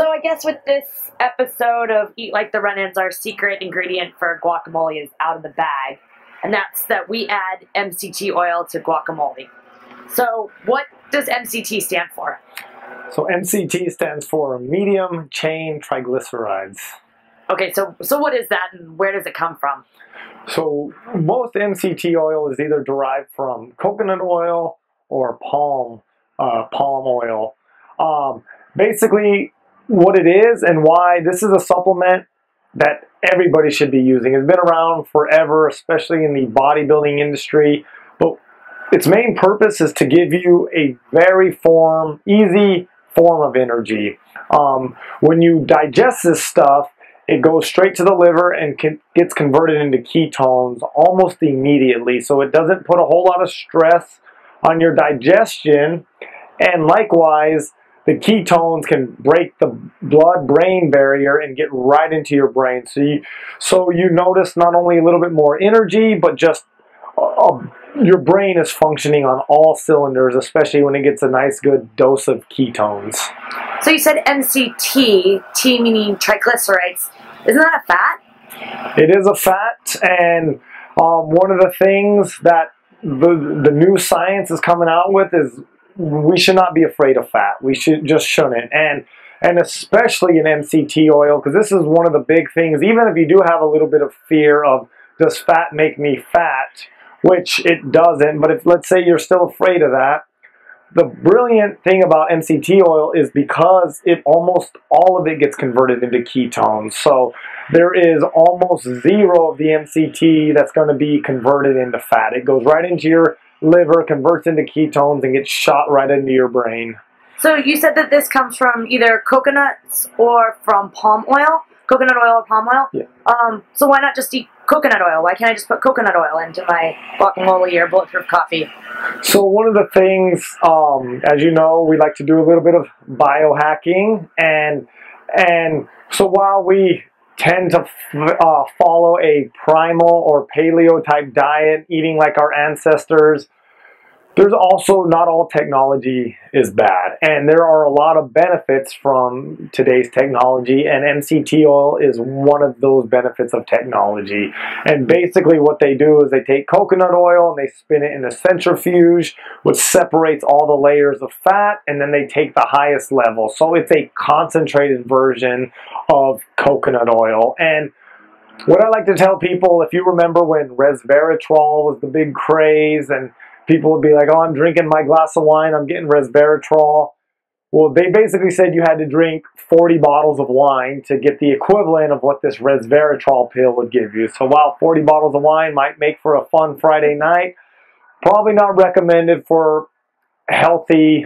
So I guess with this episode of Eat Like the Renons, our secret ingredient for guacamole is out of the bag. And that's that we add MCT oil to guacamole. So what does MCT stand for? So MCT stands for medium chain triglycerides. Okay, so what is that and where does it come from? So most MCT oil is either derived from coconut oil or palm oil. Basically, what it is and why this is a supplement that everybody should be using. It's been around forever, especially in the bodybuilding industry. But its main purpose is to give you a very easy form of energy. When you digest this stuff, it goes straight to the liver and gets converted into ketones almost immediately. So it doesn't put a whole lot of stress on your digestion. And likewise, the ketones can break the blood-brain barrier and get right into your brain. So you notice not only a little bit more energy, but just your brain is functioning on all cylinders, especially when it gets a nice good dose of ketones. So you said MCT, T meaning triglycerides. Isn't that a fat? It is a fat, and one of the things that the new science is coming out with is we should not be afraid of fat. We shouldn't. And especially in MCT oil, because this is one of the big things, even if you do have a little bit of fear of, does fat make me fat? Which it doesn't, but if let's say you're still afraid of that, the brilliant thing about MCT oil is because almost all of it gets converted into ketones. So there is almost zero of the MCT that's going to be converted into fat. It goes right into your liver, converts into ketones, and gets shot right into your brain. So you said that this comes from either coconuts or from palm oil? Coconut oil or palm oil? Yeah. So why not just eat coconut oil? Why can't I just put coconut oil into my guacamole or bulletproof coffee? So one of the things, as you know, we like to do a little bit of biohacking. And so while we tend to follow a primal or paleo type diet, eating like our ancestors, there's also not all technology is bad, and there are a lot of benefits from today's technology, and MCT oil is one of those benefits of technology. And basically what they do is they take coconut oil and they spin it in a centrifuge, which separates all the layers of fat, and then they take the highest level. So it's a concentrated version of coconut oil. And what I like to tell people, if you remember when resveratrol was the big craze, and people would be like, oh, I'm drinking my glass of wine, I'm getting resveratrol. Well, they basically said you had to drink 40 bottles of wine to get the equivalent of what this resveratrol pill would give you. So while 40 bottles of wine might make for a fun Friday night, probably not recommended for a healthy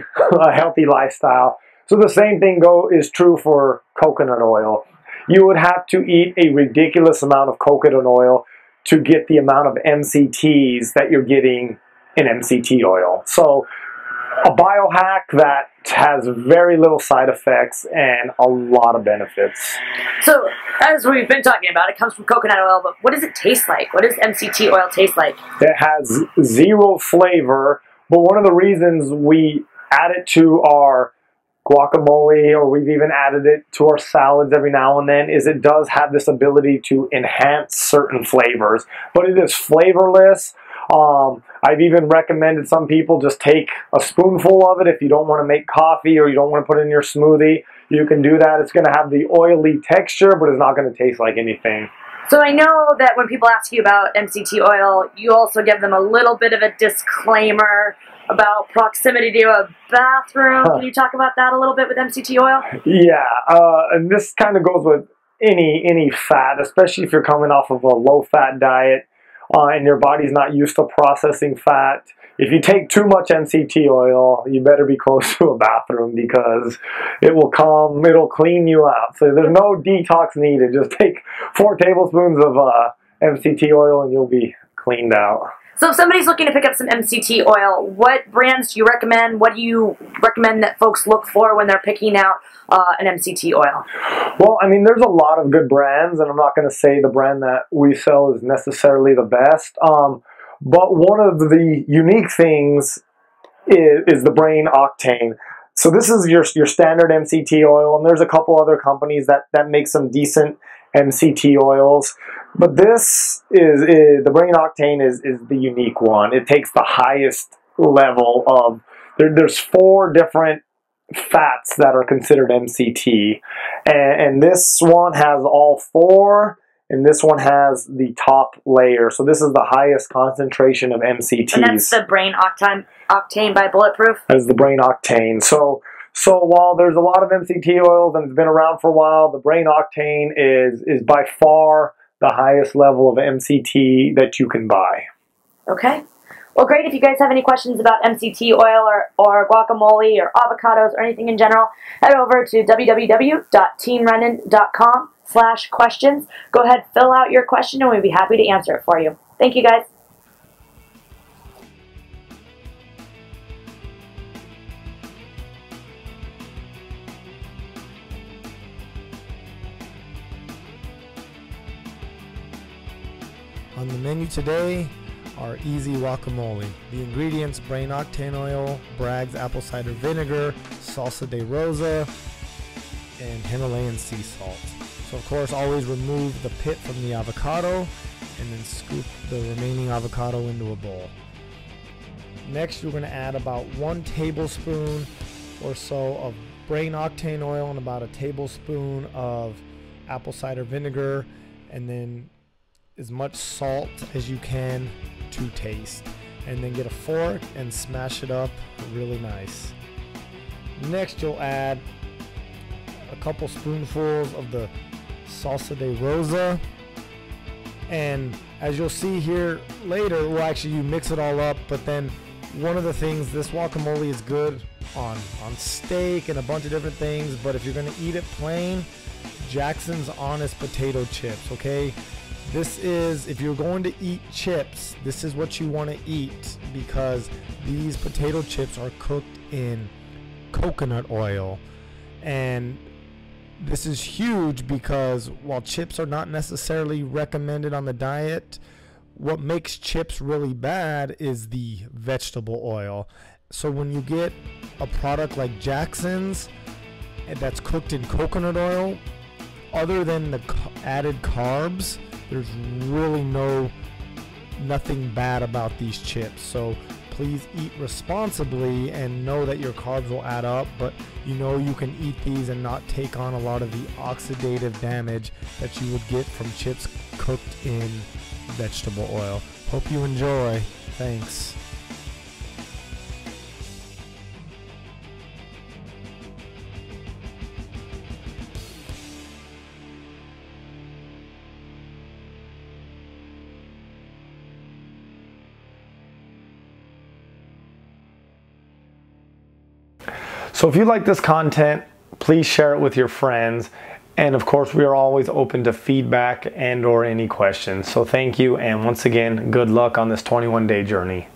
lifestyle. So the same thing is true for coconut oil. You would have to eat a ridiculous amount of coconut oil to get the amount of MCTs that you're getting in MCT oil. So a biohack that has very little side effects and a lot of benefits. So as we've been talking about, it comes from coconut oil, but what does it taste like? What does MCT oil taste like? It has zero flavor, but one of the reasons we add it to our guacamole, or we've even added it to our salads every now and then, is it does have this ability to enhance certain flavors, but it is flavorless. I've even recommended some people just take a spoonful of it if you don't want to make coffee or you don't want to put it in your smoothie. You can do that. It's going to have the oily texture, but it's not going to taste like anything. So I know that when people ask you about MCT oil, you also give them a little bit of a disclaimer about proximity to a bathroom. Can you talk about that a little bit with MCT oil? Yeah, and this kind of goes with any fat, especially if you're coming off of a low-fat diet. And your body's not used to processing fat. If you take too much MCT oil, you better be close to a bathroom because it'll clean you out. So there's no detox needed. Just take 4 tablespoons of MCT oil and you'll be cleaned out. So if somebody's looking to pick up some MCT oil, what brands do you recommend? What do you recommend that folks look for when they're picking out an MCT oil? Well, I mean, there's a lot of good brands, and I'm not going to say the brand that we sell is necessarily the best. But one of the unique things is the brain octane. So this is your standard MCT oil, and there's a couple other companies that make some decent MCT oils. But this is the Brain Octane is the unique one. It takes the highest level of, there's 4 different fats that are considered MCT, and this one has all 4, and this one has the top layer. So this is the highest concentration of MCTs. And that's the Brain Octane by Bulletproof? That is the Brain Octane. So while there's a lot of MCT oils and it's been around for a while, the Brain Octane is by far the highest level of MCT that you can buy. Okay. Well, great. If you guys have any questions about MCT oil or guacamole or avocados or anything in general, head over to www.teamrenon.com/questions. Go ahead, fill out your question, and we'd be happy to answer it for you. Thank you, guys. On the menu today are easy guacamole. The ingredients: Brain Octane oil, Bragg's apple cider vinegar, salsa de rosa, and Himalayan sea salt. So of course, always remove the pit from the avocado and then scoop the remaining avocado into a bowl. Next, you're going to add about 1 tablespoon or so of Brain Octane oil and about a tablespoon of apple cider vinegar, and then as much salt as you can to taste, and then get a fork and smash it up really nice. Next, you'll add a couple spoonfuls of the salsa de rosa, and as you'll see here later, well, actually you mix it all up, but then one of the things, this guacamole is good on steak and a bunch of different things, but if you're going to eat it plain, Jackson's Honest potato chips, okay? This is, if you're going to eat chips, this is what you want to eat, because these potato chips are cooked in coconut oil. And this is huge because while chips are not necessarily recommended on the diet, what makes chips really bad is the vegetable oil. So when you get a product like Jackson's that's cooked in coconut oil, other than the added carbs, there's really nothing bad about these chips. So please eat responsibly and know that your carbs will add up, but you know you can eat these and not take on a lot of the oxidative damage that you would get from chips cooked in vegetable oil. Hope you enjoy. Thanks. So if you like this content, please share it with your friends. And of course, we are always open to feedback and or any questions. So thank you. And once again, good luck on this 21-day journey.